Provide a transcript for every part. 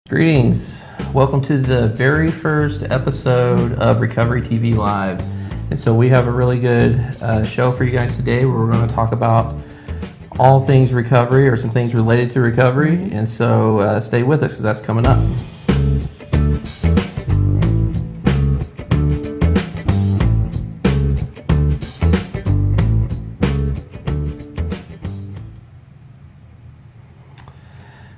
Greetings. Welcome to the very first episode of Recovery TV Live. And so we have a really good show for you guys today where we're going to talk about all things recovery or some things related to recovery. And so stay with us because that's coming up.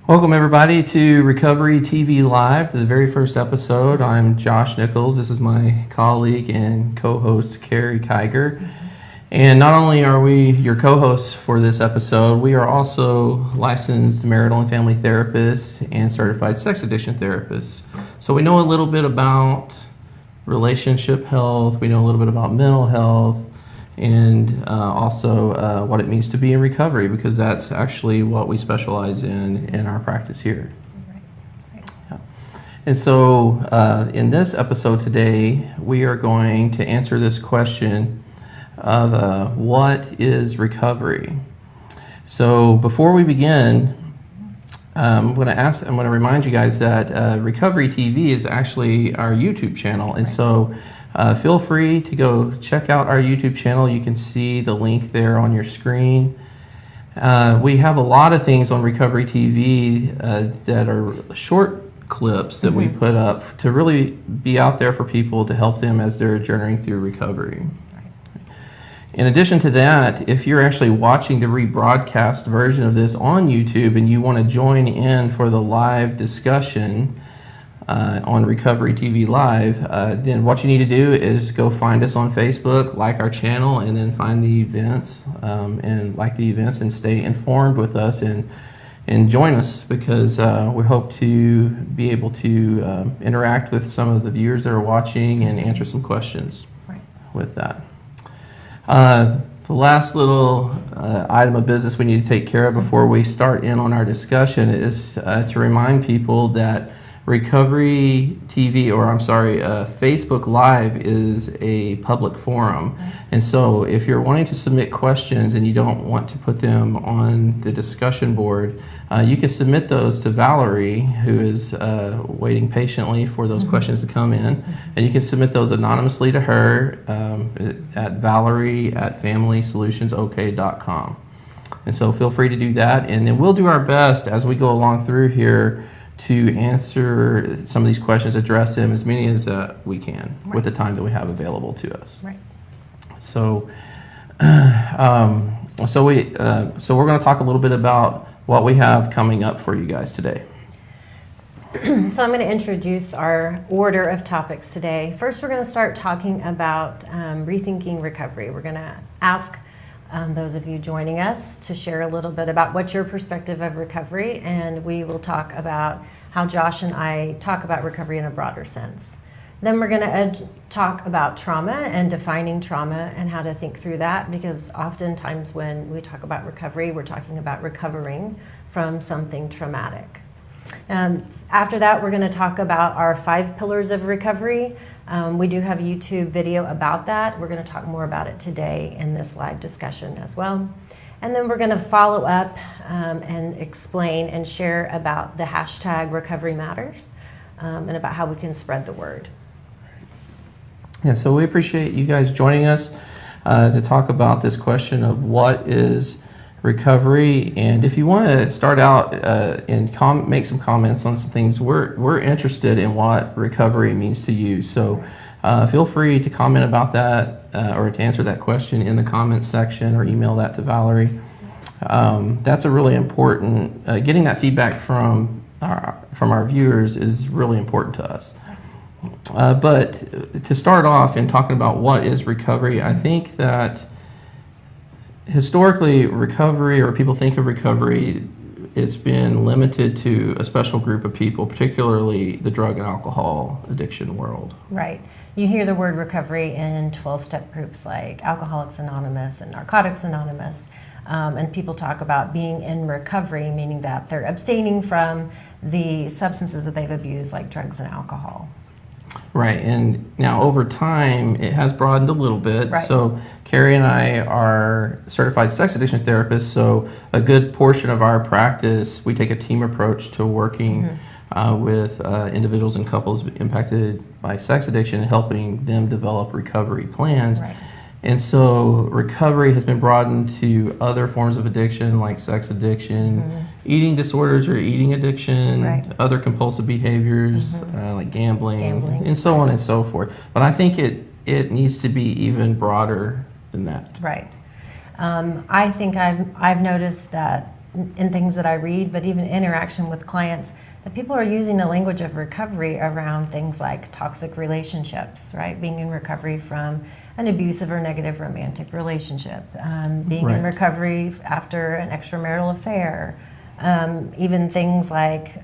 Welcome everybody to Recovery TV Live, to the very first episode. I'm Josh Nichols. This is my colleague and co-host, Carrie Kiger. And not only are we your co-hosts for this episode, we are also licensed marital and family therapists and certified sex addiction therapists. So we know a little bit about relationship health, we know a little bit about mental health, and also what it means to be in recovery, because that's actually what we specialize in our practice here. Right. Yeah. And so in this episode today, we are going to answer this question of what is recovery? So before we begin, I'm going to remind you guys that Recovery TV is actually our YouTube channel, and so feel free to go check out our YouTube channel. You can see the link there on your screen. We have a lot of things on Recovery TV that are short clips that we put up to really be out there for people to help them as they're journeying through recovery. In addition to that, if you're actually watching the rebroadcast version of this on YouTube and you want to join in for the live discussion on Recovery TV Live, then what you need to do is go find us on Facebook, like our channel, and then find the events and like the events and stay informed with us and join us, because we hope to be able to interact with some of the viewers that are watching and answer some questions with that. The last little item of business we need to take care of before we start in on our discussion is to remind people that Recovery TV, Facebook Live is a public forum. And so if you're wanting to submit questions and you don't want to put them on the discussion board, you can submit those to Valerie, who is waiting patiently for those questions to come in. And you can submit those anonymously to her at valerie@familysolutions.ok.com. And so feel free to do that. And then we'll do our best as we go along through here to answer some of these questions, address them as many as we can with the time that we have available to us. Right. So, so we're going to talk a little bit about what we have coming up for you guys today. So I'm going to introduce our order of topics today. First, we're going to start talking about rethinking recovery. We're going to ask those of you joining us to share a little bit about what's your perspective of recovery, and we will talk about how Josh and I talk about recovery in a broader sense. Then we're going to talk about trauma and defining trauma and how to think through that, because oftentimes when we talk about recovery, we're talking about recovering from something traumatic. After that, we're going to talk about our 5 pillars of recovery. We do have a YouTube video about that. We're going to talk more about it today in this live discussion as well. And then we're going to follow up and explain and share about the hashtag Recovery Matters and about how we can spread the word. Yeah, so we appreciate you guys joining us to talk about this question of what is recovery. And if you want to start out and make some comments on some things, we're interested in what recovery means to you. So feel free to comment about that or to answer that question in the comments section or email that to Valerie. That's a really important, getting that feedback from our viewers is really important to us. But to start off in talking about what is recovery, I think that historically, recovery, or people think of recovery, it's been limited to a special group of people, particularly the drug and alcohol addiction world. Right. You hear the word recovery in 12-step groups like Alcoholics Anonymous and Narcotics Anonymous, and people talk about being in recovery, meaning that they're abstaining from the substances that they've abused, like drugs and alcohol. Right, and now over time it has broadened a little bit. Right. So Carrie and I are certified sex addiction therapists, so a good portion of our practice, we take a team approach to working with individuals and couples impacted by sex addiction and helping them develop recovery plans. Right. And so recovery has been broadened to other forms of addiction like sex addiction, eating disorders or eating addiction, Right. other compulsive behaviors like gambling, and so on and so forth. But I think it needs to be even broader than that. Right. I think I've noticed that in things that I read, but even interaction with clients, that people are using the language of recovery around things like toxic relationships, right? Being in recovery from an abusive or negative romantic relationship, being in recovery after an extramarital affair, even things like,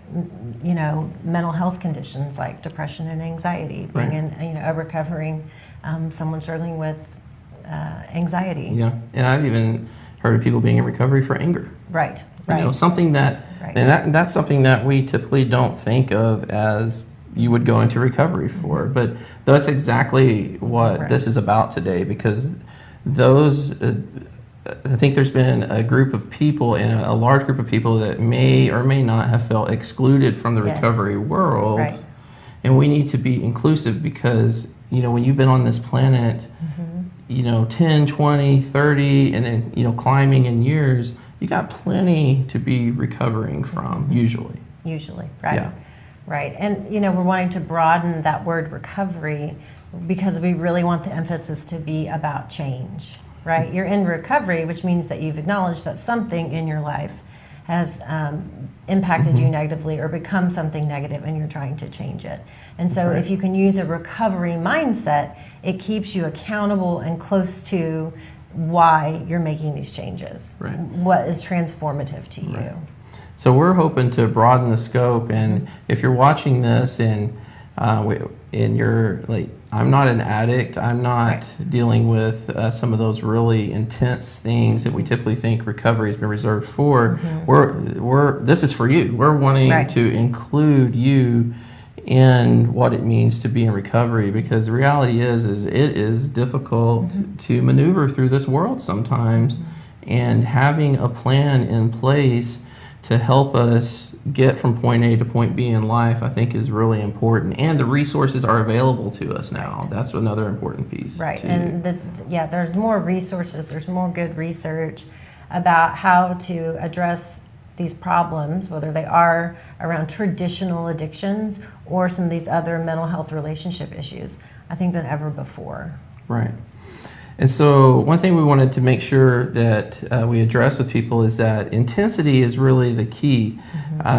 mental health conditions like depression and anxiety, being in, a recovering, someone struggling with anxiety. Yeah, and I've even heard of people being in recovery for anger. Right. Something that, and that's something that we typically don't think of as you would go into recovery for. But that's exactly what this is about today, because those, I think there's been a group of people, and a large group of people that may or may not have felt excluded from the recovery world. Right. And we need to be inclusive because, when you've been on this planet, 10, 20, 30, and then, climbing in years, you got plenty to be recovering from, usually. Usually, right. Yeah. Right. And, we're wanting to broaden that word recovery because we really want the emphasis to be about change, right? You're in recovery, which means that you've acknowledged that something in your life has impacted you negatively or become something negative, and you're trying to change it. And so if you can use a recovery mindset, it keeps you accountable and close to why you're making these changes, what is transformative to you. So we're hoping to broaden the scope, and if you're watching this and you're like, I'm not an addict, I'm not dealing with some of those really intense things that we typically think recovery has been reserved for, this is for you. We're wanting to include you in what it means to be in recovery, because the reality is it is difficult to maneuver through this world sometimes, and having a plan in place to help us get from point A to point B in life, I think, is really important. And the resources are available to us now. That's another important piece. Right, and there's more resources, there's more good research about how to address these problems, whether they are around traditional addictions or some of these other mental health relationship issues, I think, than ever before. Right. And so one thing we wanted to make sure that we address with people is that intensity is really the key.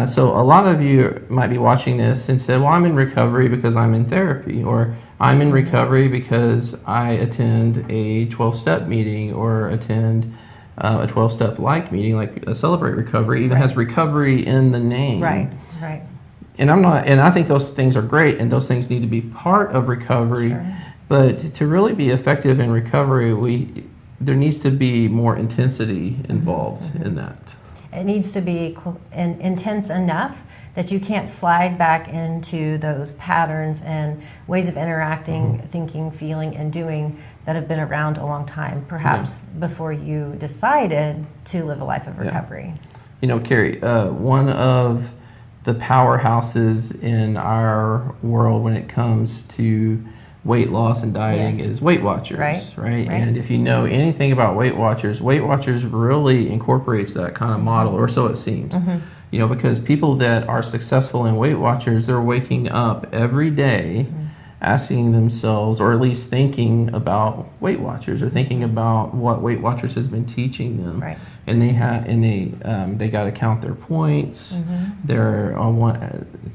So a lot of you might be watching this and say, well, I'm in recovery because I'm in therapy, or I'm in recovery because I attend a 12-step meeting or attend a 12-step like meeting, like a Celebrate Recovery, even has recovery in the name. Right. And I think those things are great, and those things need to be part of recovery. But to really be effective in recovery, there needs to be more intensity involved in that. It needs to be intense enough that you can't slide back into those patterns and ways of interacting, thinking, feeling, and doing that have been around a long time, perhaps before you decided to live a life of recovery. Carrie, one of the powerhouses in our world when it comes to weight loss and dieting is Weight Watchers, right? And if you know anything about Weight Watchers really incorporates that kind of model, or so it seems. Because people that are successful in Weight Watchers, they're waking up every day asking themselves, or at least thinking about Weight Watchers, or thinking about what Weight Watchers has been teaching them. And they got to count their points. They're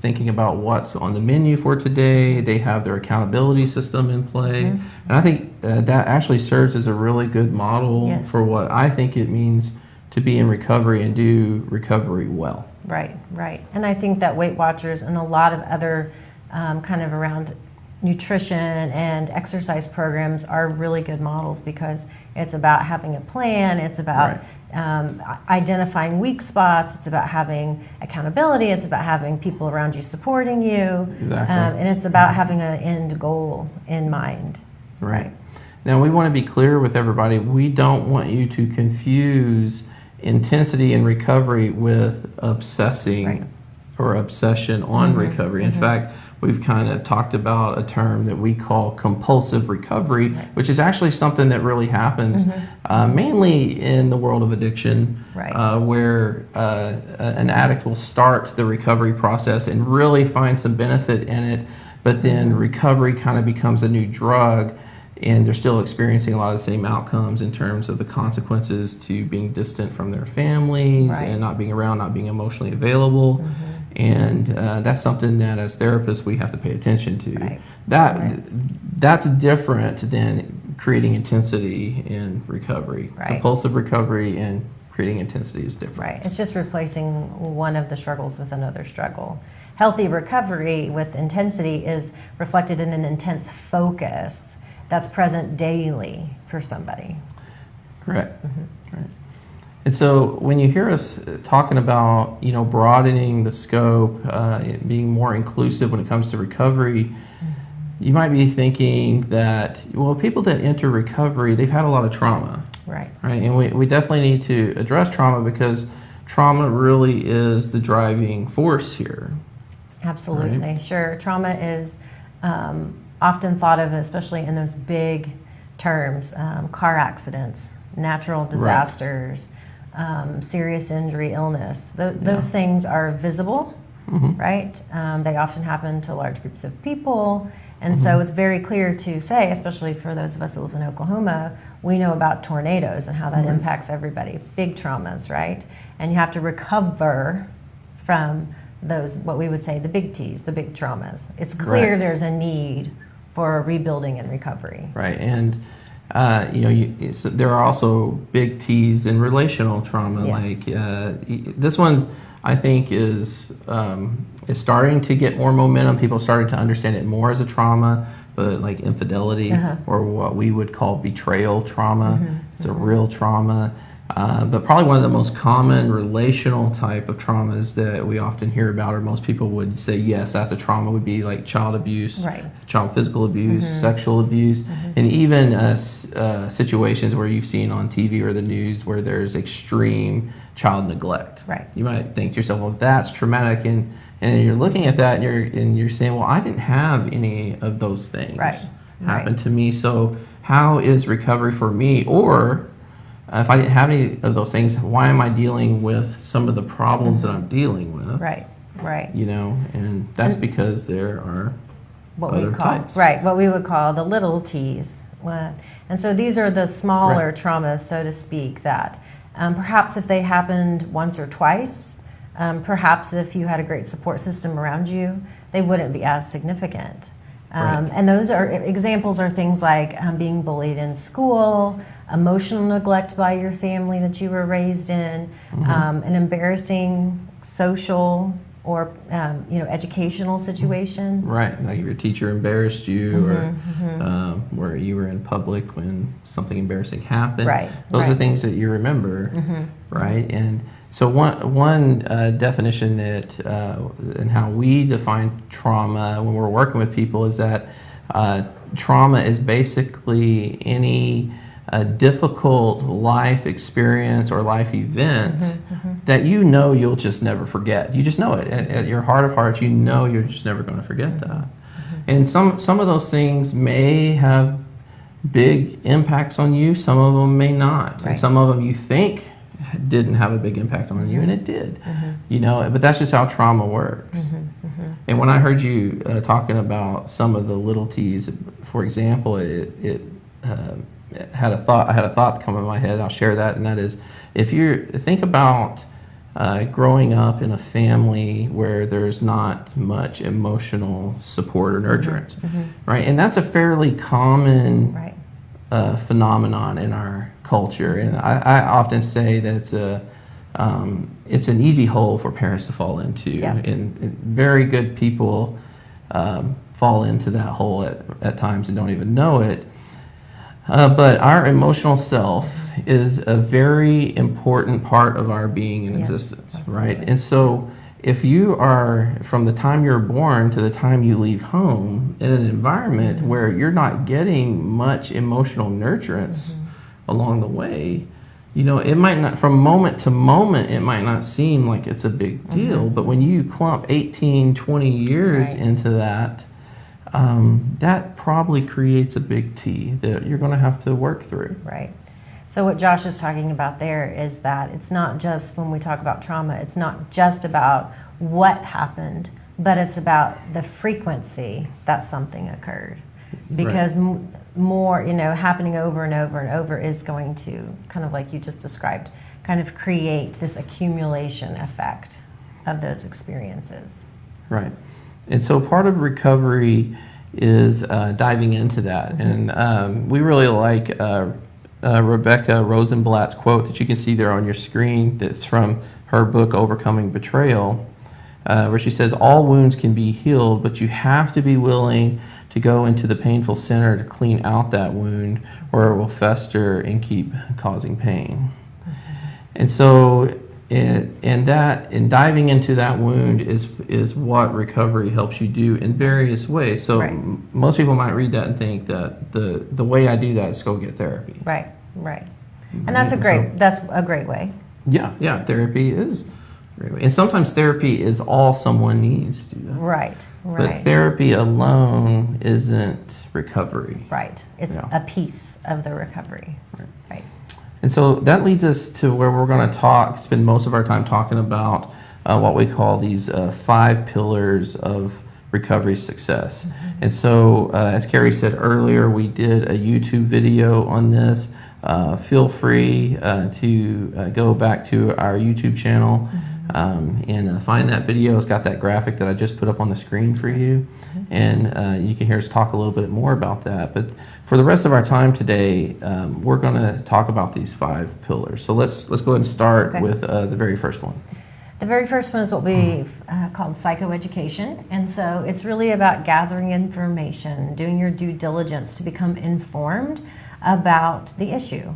thinking about what's on the menu for today. They have their accountability system in play. And I think that actually serves as a really good model for what I think it means to be in recovery and do recovery well. Right. And I think that Weight Watchers and a lot of other kind of around nutrition and exercise programs are really good models, because it's about having a plan, it's about identifying weak spots, it's about having accountability, it's about having people around you supporting you, and it's about having an end goal in mind. Right. Now, we want to be clear with everybody, we don't want you to confuse intensity in recovery with obsessing or obsession on recovery. In fact, we've kind of talked about a term that we call compulsive recovery, which is actually something that really happens mainly in the world of addiction, where an addict will start the recovery process and really find some benefit in it, but then recovery kind of becomes a new drug, and they're still experiencing a lot of the same outcomes in terms of the consequences to being distant from their families and not being around, not being emotionally available. And that's something that as therapists we have to pay attention to. That's different than creating intensity in recovery. Compulsive recovery and creating intensity is different. It's just replacing one of the struggles with another struggle. Healthy recovery with intensity is reflected in an intense focus that's present daily for somebody. Correct. Right. And so when you hear us talking about, broadening the scope, being more inclusive when it comes to recovery, you might be thinking that, people that enter recovery, they've had a lot of trauma. Right. And we definitely need to address trauma because trauma really is the driving force here. Absolutely. Sure. Trauma is often thought of, especially in those big terms, car accidents, natural disasters, serious injury, illness. Those things are visible, right? They often happen to large groups of people. And so it's very clear to say, especially for those of us that live in Oklahoma, we know about tornadoes and how that impacts everybody. Big traumas, right? And you have to recover from those, what we would say, the big T's, the big traumas. It's clear there's a need for rebuilding and recovery. Right. And there are also big T's in relational trauma. Like this one, I think is starting to get more momentum. People are starting to understand it more as a trauma, but like infidelity or what we would call betrayal trauma. It's a real trauma. But probably one of the most common relational type of traumas that we often hear about, or most people would say, yes, that's a trauma, would be like child abuse, child physical abuse, sexual abuse, and even situations where you've seen on TV or the news where there's extreme child neglect. You might think to yourself, well, that's traumatic, and you're looking at that and you're saying, well, I didn't have any of those things happen to me, so how is recovery for me? Or if I didn't have any of those things, why am I dealing with some of the problems that I'm dealing with? And that's because there are what other we call types. what we would call the little T's. And so these are the smaller traumas, so to speak, that perhaps if they happened once or twice, perhaps if you had a great support system around you, they wouldn't be as significant. And those are examples are things like being bullied in school, emotional neglect by your family that you were raised in, an embarrassing social or educational situation. Like your teacher embarrassed you, or where you were in public when something embarrassing happened. Those are things that you remember, And so one definition that and how we define trauma when we're working with people is that trauma is basically any difficult life experience or life event that you'll just never forget. You just know it. At your heart of hearts, you're just never going to forget that. And some of those things may have big impacts on you. Some of them may not. And some of them you think didn't have a big impact on you, and it did. But that's just how trauma works. And when I heard you talking about some of the little T's, for example, it had a thought come in my head. I'll share that, and that is, if you think about growing up in a family where there's not much emotional support or nurturance, and that's a fairly common phenomenon in our culture. And I often say that it's an easy hole for parents to fall into, and very good people fall into that hole at times and don't even know it. But our emotional self is a very important part of our being and existence, absolutely. And so if you are, from the time you're born to the time you leave home, in an environment where you're not getting much emotional nurturance along the way, It might not, from moment to moment, it might not seem like it's a big deal, but when you clump 18, 20 years into that, that probably creates a big T that you're going to have to work through. Right. So what Josh is talking about there is that it's not just, when we talk about trauma, it's not just about what happened, but it's about the frequency that something occurred. Because more, happening over and over and over is going to, kind of like you just described, kind of create this accumulation effect of those experiences. Right. And so part of recovery is diving into that. And we really like Rebecca Rosenblatt's quote that you can see there on your screen, that's from her book, Overcoming Betrayal, where she says, all wounds can be healed, but you have to be willing to go into the painful center to clean out that wound, or it will fester and keep causing pain. And so in diving into that wound is what recovery helps you do in various ways. So most people might read that and think that the way I do that is go get therapy. Right. And that's a great way. Yeah, therapy is a great way. And sometimes therapy is all someone needs to do that. Right. But therapy alone isn't recovery. Right. It's a piece of the recovery. Right. And so that leads us to where we're going to spend most of our time talking about what we call these 5 pillars of recovery success. And so, as Carrie said earlier, we did a YouTube video on this. Feel free to go back to our YouTube channel and find that video. It's got that graphic that I just put up on the screen for you. And you can hear us talk a little bit more about that. But for the rest of our time today, we're going to talk about these 5 pillars. So let's go ahead and start with the very first one. The very first one is what we called psychoeducation. And so it's really about gathering information, doing your due diligence to become informed about the issue.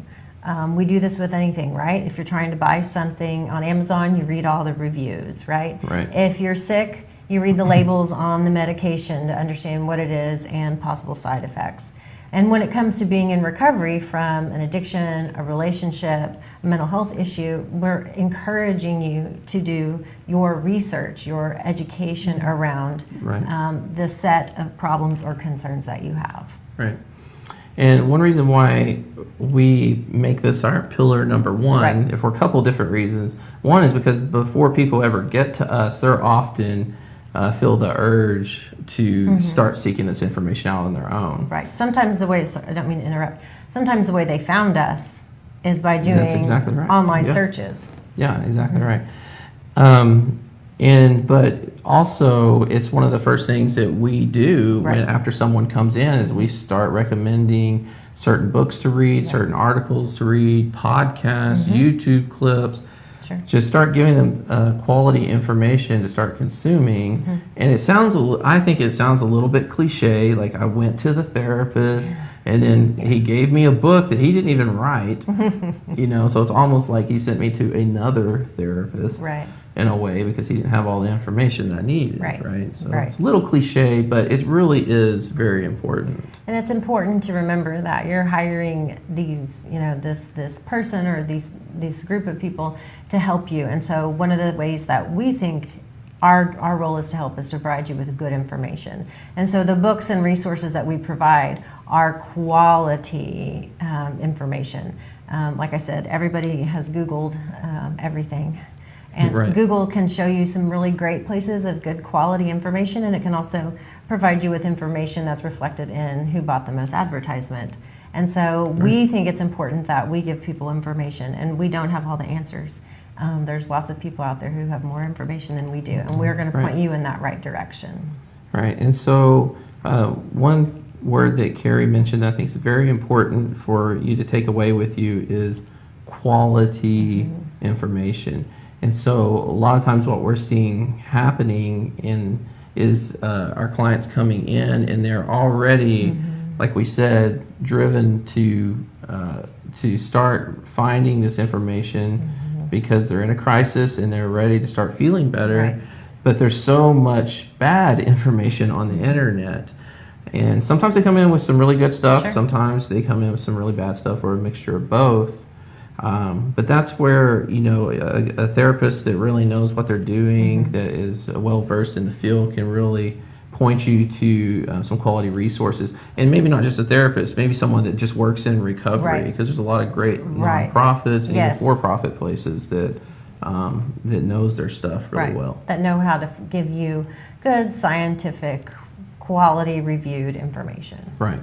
We do this with anything, right? If you're trying to buy something on Amazon, you read all the reviews, right? If you're sick, you read the labels on the medication to understand what it is and possible side effects. And when it comes to being in recovery from an addiction, a relationship, a mental health issue, we're encouraging you to do your research, your education around the set of problems or concerns that you have. Right. And one reason why we make this our pillar number 1, for a couple different reasons. One is because before people ever get to us, they're often feel the urge to start seeking this information out on their own. Right. Sometimes the way, I don't mean to interrupt, sometimes the way they found us is by doing online searches. Yeah, exactly right. But also, it's one of the first things that we do after someone comes in is we start recommending certain books to read, certain articles to read, podcasts, YouTube clips. Just start giving them quality information to start consuming. And I think it sounds a little bit cliche, like I went to the therapist and then he gave me a book that he didn't even write, so it's almost like he sent me to another therapist in a way because he didn't have all the information that I needed, So it's a little cliche, but it really is very important. And it's important to remember that you're hiring these, this person or these group of people to help you. And so one of the ways that we think our role is to help is to provide you with good information. And so the books and resources that we provide are quality information. Like I said, everybody has Googled everything. And Google can show you some really great places of good quality information, and it can also provide you with information that's reflected in who bought the most advertisement. And so we think it's important that we give people information, and we don't have all the answers. There's lots of people out there who have more information than we do, and we're going to point you in that right direction. Right, and so one word that Carrie mentioned that I think is very important for you to take away with you is quality information. And so a lot of times what we're seeing happening is our clients coming in and they're already, like we said, driven to start finding this information because they're in a crisis and they're ready to start feeling better. But there's so much bad information on the internet. And sometimes they come in with some really good stuff. Sometimes they come in with some really bad stuff or a mixture of both. But that's where, a therapist that really knows what they're doing, that is well versed in the field, can really point you to some quality resources. And maybe not just a therapist, maybe someone that just works in recovery, because there's a lot of great nonprofits and even for-profit places that knows their stuff really well. That know how to give you good scientific, quality reviewed information. Right.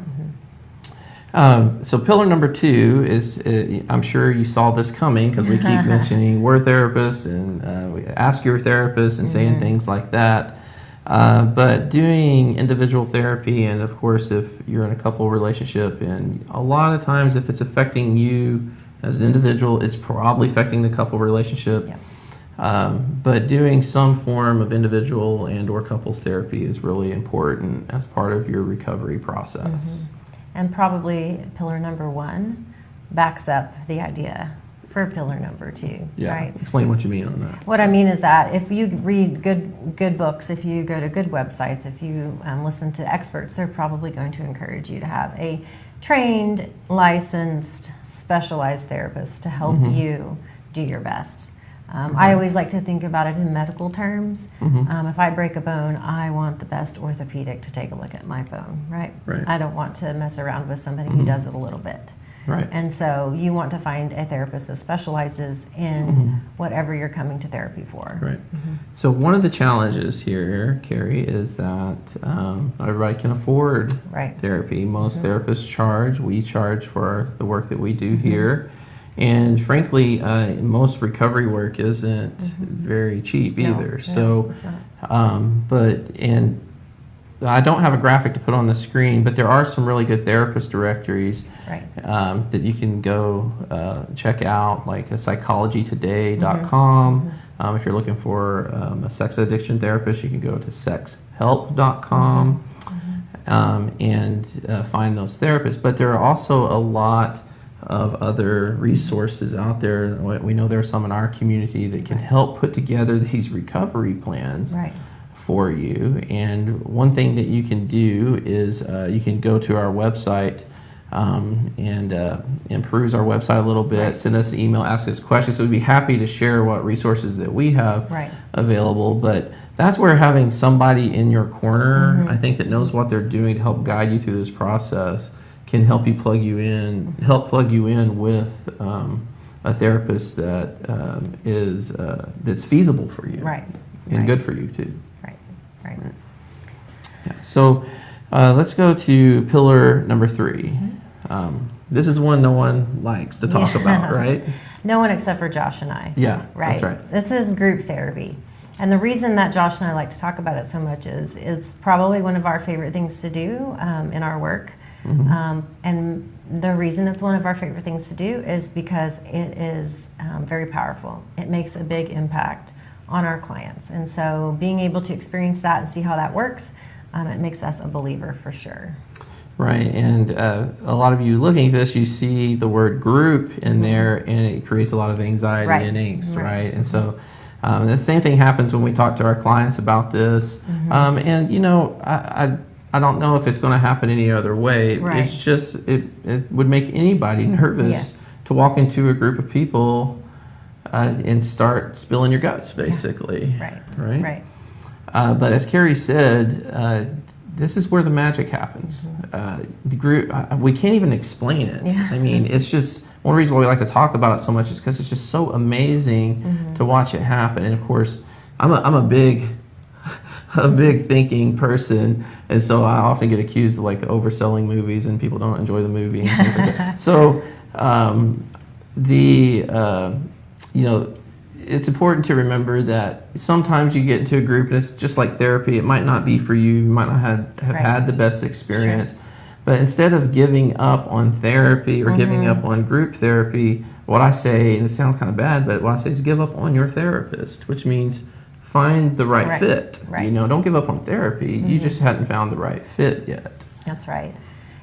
So pillar number 2 is, I'm sure you saw this coming because we keep mentioning we're therapists and we ask your therapist and saying things like that. But doing individual therapy, and of course if you're in a couple relationship, and a lot of times if it's affecting you as an individual, it's probably affecting the couple relationship. But doing some form of individual and or couples therapy is really important as part of your recovery process. And probably pillar number 1 backs up the idea for pillar number 2, right? Explain what you mean on that. What I mean is that if you read good books, if you go to good websites, if you listen to experts, they're probably going to encourage you to have a trained, licensed, specialized therapist to help you do your best. I always like to think about it in medical terms. If I break a bone, I want the best orthopedic to take a look at my bone, right? I don't want to mess around with somebody who does it a little bit. And so you want to find a therapist that specializes in whatever you're coming to therapy for. So one of the challenges here, Carrie, is that not everybody can afford therapy. Most therapists charge. We charge for the work that we do here. And frankly, most recovery work isn't very cheap either. And I don't have a graphic to put on the screen, but there are some really good therapist directories that you can go check out, like psychologytoday.com. If you're looking for a sex addiction therapist, you can go to sexhelp.com and find those therapists. But there are also a lot of other resources out there. We know there are some in our community that can help put together these recovery plans for you. And one thing that you can do is you can go to our website and peruse our website a little bit, send us an email, ask us questions. So we'd be happy to share what resources that we have available. But that's where having somebody in your corner, I think, that knows what they're doing to help guide you through this process can help plug you in with a therapist that is that's feasible for you, and good for you too. So let's go to pillar number 3. This is one no one likes to talk about, right? No one except for Josh and I. That's right. This is group therapy. And the reason that Josh and I like to talk about it so much is it's probably one of our favorite things to do in our work. And the reason it's one of our favorite things to do is because it is very powerful. It makes a big impact on our clients. And so being able to experience that and see how that works, it makes us a believer for sure. And a lot of you looking at this, you see the word group in there, and it creates a lot of anxiety and angst, And so the same thing happens when we talk to our clients about this. And I don't know if it's going to happen any other way. It's just, it would make anybody nervous to walk into a group of people and start spilling your guts, basically. But as Carrie said, this is where the magic happens. The group, we can't even explain it. I mean, it's just, one reason why we like to talk about it so much is because it's just so amazing to watch it happen. And of course, I'm a big thinking person, and so I often get accused of like overselling movies, and people don't enjoy the movie and things like that. So it's important to remember that sometimes you get into a group and it's just like therapy. It might not be for you. You might not have had the best experience. But instead of giving up on therapy or giving up on group therapy, what I say, and it sounds kind of bad, but what I say is give up on your therapist, which means find the right fit. Don't give up on therapy. You just hadn't found the right fit yet. That's right.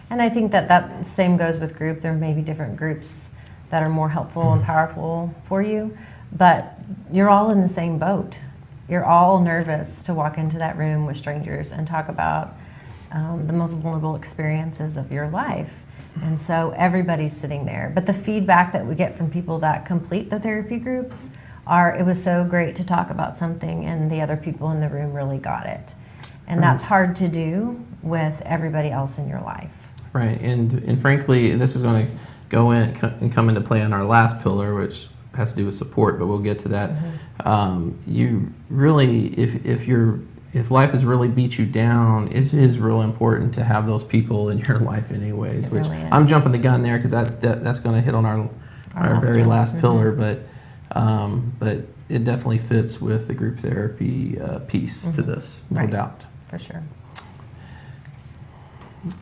And I think that same goes with group. There may be different groups that are more helpful and powerful for you, but you're all in the same boat. You're all nervous to walk into that room with strangers and talk about the most vulnerable experiences of your life. And so everybody's sitting there. But the feedback that we get from people that complete the therapy groups are, it was so great to talk about something and the other people in the room really got it. And that's hard to do with everybody else in your life. Right, and frankly, this is going to go in and come into play on our last pillar, which has to do with support, but we'll get to that. You really, if life has really beat you down, it is real important to have those people in your life anyways, which really I'm jumping the gun there because that's going to hit on our very last pillar, but it definitely fits with the group therapy piece to this, no doubt. For sure.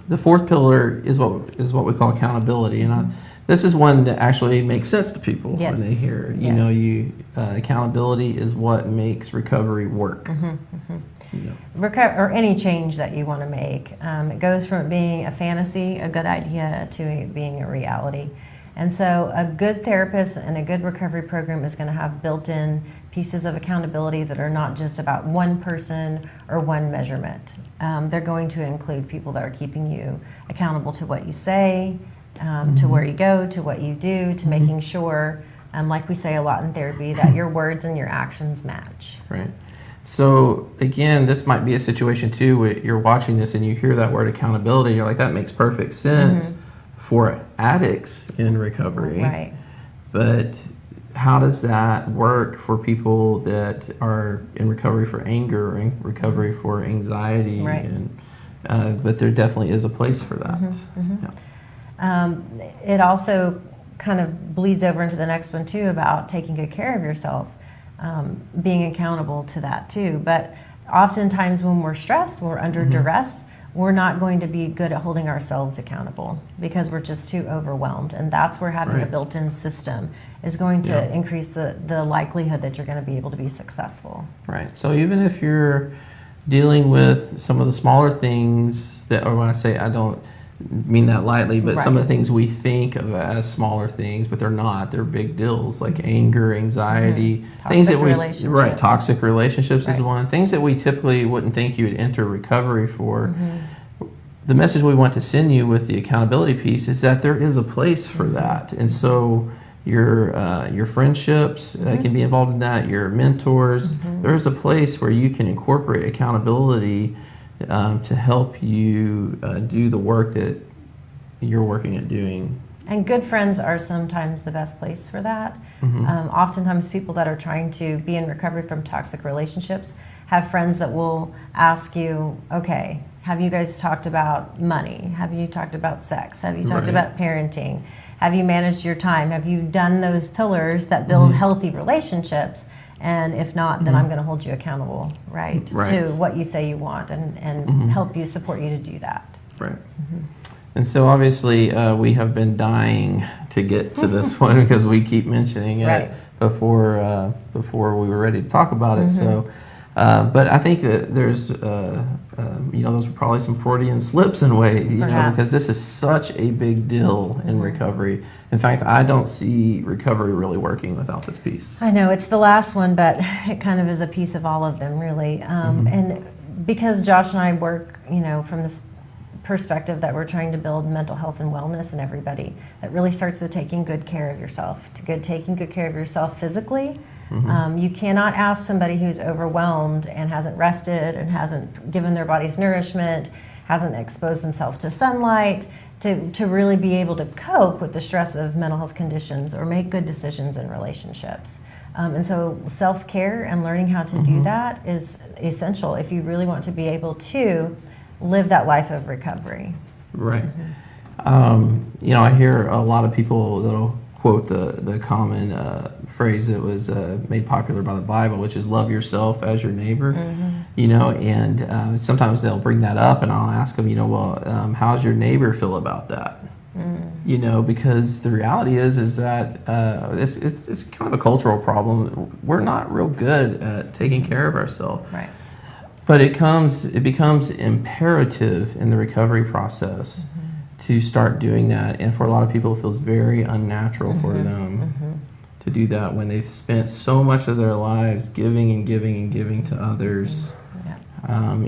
The fourth pillar is what we call accountability, and this is one that actually makes sense to people when they hear. You know, accountability is what makes recovery work. Or any change that you want to make. It goes from it being a fantasy, a good idea, to it being a reality. And so a good therapist and a good recovery program is going to have built-in pieces of accountability that are not just about one person or one measurement. They're going to include people that are keeping you accountable to what you say, to where you go, to what you do, to making sure, like we say a lot in therapy, that your words and your actions match. Right. So again, this might be a situation too where you're watching this and you hear that word accountability, you're like, that makes perfect sense for addicts in recovery. Right. But how does that work for people that are in recovery for anger, or in recovery for anxiety? Right. And but there definitely is a place for that. It also kind of bleeds over into the next one too, about taking good care of yourself, being accountable to that too. But oftentimes when we're stressed, we're under duress, we're not going to be good at holding ourselves accountable because we're just too overwhelmed. And that's where having a built-in system is going to increase the likelihood that you're going to be able to be successful. Right. So even if you're dealing with some of the smaller things that, or when I say, I don't mean that lightly, but some of the things we think of as smaller things, but they're not. They're big deals, like anger, anxiety, things that we toxic relationships is one. Things that we typically wouldn't think you would enter recovery for. The message we want to send you with the accountability piece is that there is a place for that, and so your friendships can be involved in that. Your mentors, there's a place where you can incorporate accountability to help you do the work that you're working at doing. And good friends are sometimes the best place for that. Oftentimes people that are trying to be in recovery from toxic relationships have friends that will ask you, okay, have you guys talked about money? Have you talked about sex? Have you talked about parenting? Have you managed your time? Have you done those pillars that build healthy relationships? And if not, then I'm going to hold you accountable, to what you say you want and help you, support you to do that. Right. And so obviously we have been dying to get to this one because we keep mentioning it before we were ready to talk about it. So, but I think that there's, those are probably some Freudian slips in a way, because this is such a big deal in recovery. In fact, I don't see recovery really working without this piece. I know, it's the last one, but it kind of is a piece of all of them, really. And because Josh and I work, from this perspective that we're trying to build mental health and wellness in everybody, that really starts with taking good care of yourself. Taking good care of yourself physically. You cannot ask somebody who's overwhelmed and hasn't rested and hasn't given their bodies nourishment, hasn't exposed themselves to sunlight, to really be able to cope with the stress of mental health conditions or make good decisions in relationships. And so self-care and learning how to do that is essential if you really want to be able to live that life of recovery. Right. I hear a lot of people that'll quote the common phrase that was made popular by the Bible, which is love yourself as your neighbor. And sometimes they'll bring that up and I'll ask them, how's your neighbor feel about that? Because the reality is that it's kind of a cultural problem. We're not real good at taking care of ourselves. Right. But it becomes imperative in the recovery process to start doing that. And for a lot of people, it feels very unnatural for them to do that when they've spent so much of their lives giving and giving and giving to others.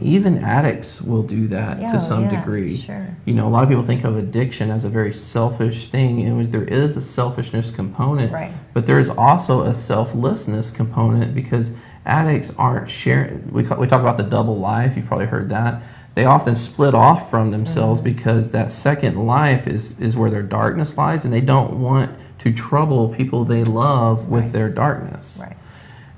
Even addicts will do that Yeah, to some yeah, degree. sure. You know, a lot of people think of addiction as a very selfish thing, and there is a selfishness component, Right. but there is also a selflessness component, because addicts aren't sharing. We talk about the double life. You've probably heard that. They often split off from themselves because that second life is where their darkness lies, and they don't want to trouble people they love with their darkness. Right.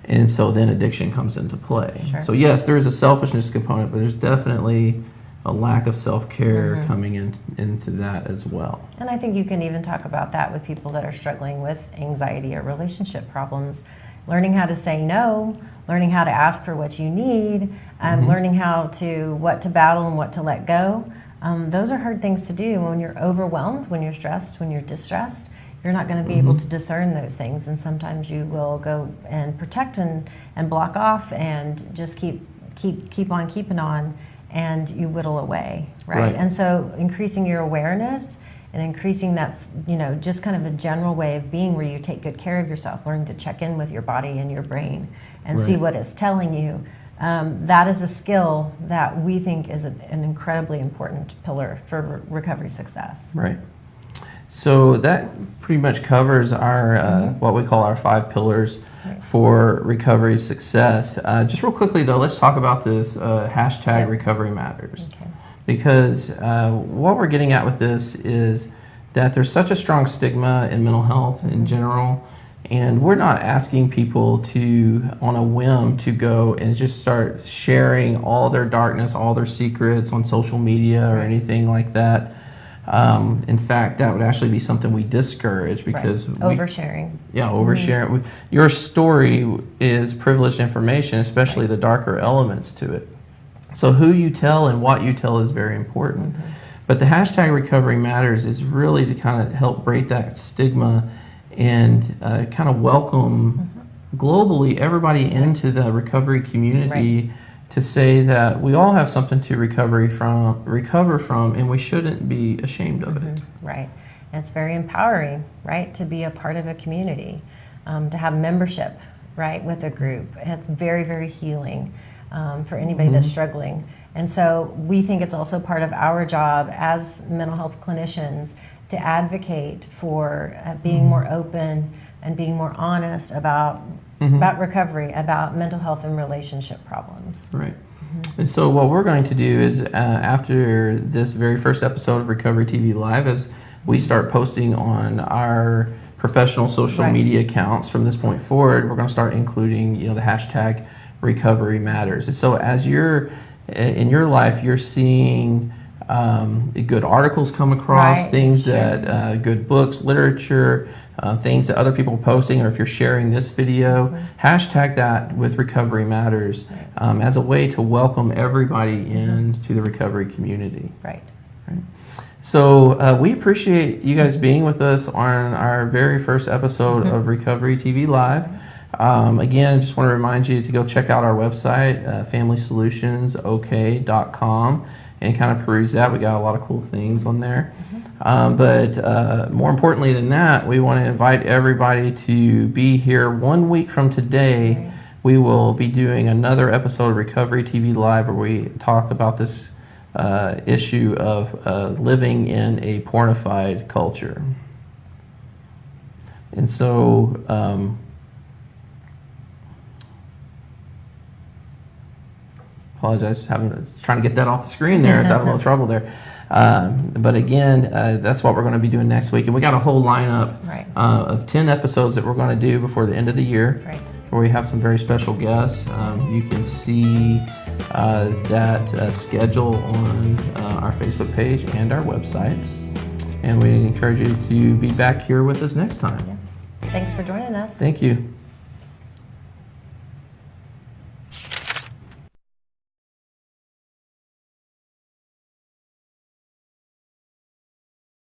And so then addiction comes into play. Sure. So yes, there is a selfishness component, but there's definitely a lack of self-care coming into that as well. And I think you can even talk about that with people that are struggling with anxiety or relationship problems. Learning how to say no, learning how to ask for what you need, learning what to battle and what to let go. Those are hard things to do when you're overwhelmed, when you're stressed, when you're distressed. You're not going to be able to discern those things, and sometimes you will go and protect and block off and just keep on keeping on, and you whittle away, right? And so increasing your awareness and increasing that, just kind of a general way of being where you take good care of yourself, learning to check in with your body and your brain and see what it's telling you. That is a skill that we think is an incredibly important pillar for recovery success. Right. So that pretty much covers our what we call our 5 pillars for recovery success. Just real quickly though, let's talk about this hashtag Recovery Matters. Okay. Because what we're getting at with this is that there's such a strong stigma in mental health in general, and we're not asking people to, on a whim, to go and just start sharing all their darkness, all their secrets on social media or anything like that. In fact, that would actually be something we discourage, because oversharing. Oversharing. Your story is privileged information, especially the darker elements to it. So who you tell and what you tell is very important. But the hashtag Recovery Matters is really to kind of help break that stigma and kind of welcome globally everybody into the recovery community, to say that we all have something to recover from, and we shouldn't be ashamed of it. Right. And it's very empowering, right, to be a part of a community, to have membership, right, with a group. It's very, very healing for anybody that's struggling. And so we think it's also part of our job as mental health clinicians to advocate for being more open and being more honest about recovery, about mental health and relationship problems. Right. And so what we're going to do is after this very first episode of Recovery TV Live, as we start posting on our professional social media accounts from this point forward, we're going to start including the hashtag Recovery Matters. And so as you're in your life, you're seeing good articles come across, things that good books, literature, things that other people are posting, or if you're sharing this video, hashtag that with Recovery Matters as a way to welcome everybody into the recovery community. Right. So we appreciate you guys being with us on our very first episode of Recovery TV Live. Again, just want to remind you to go check out our website, familysolutions.ok.com, and kind of peruse that. We got a lot of cool things on there. But more importantly than that, we want to invite everybody to be here 1 week from today. We will be doing another episode of Recovery TV Live where we talk about this issue of living in a pornified culture. And so apologize, trying to get that off the screen there. I was having a little trouble there. But again, that's what we're going to be doing next week. And we got a whole lineup of 10 episodes that we're going to do before the end of the year, where we have some very special guests. You can see that schedule on our Facebook page and our website. And we encourage you to be back here with us next time. Thanks for joining us. Thank you.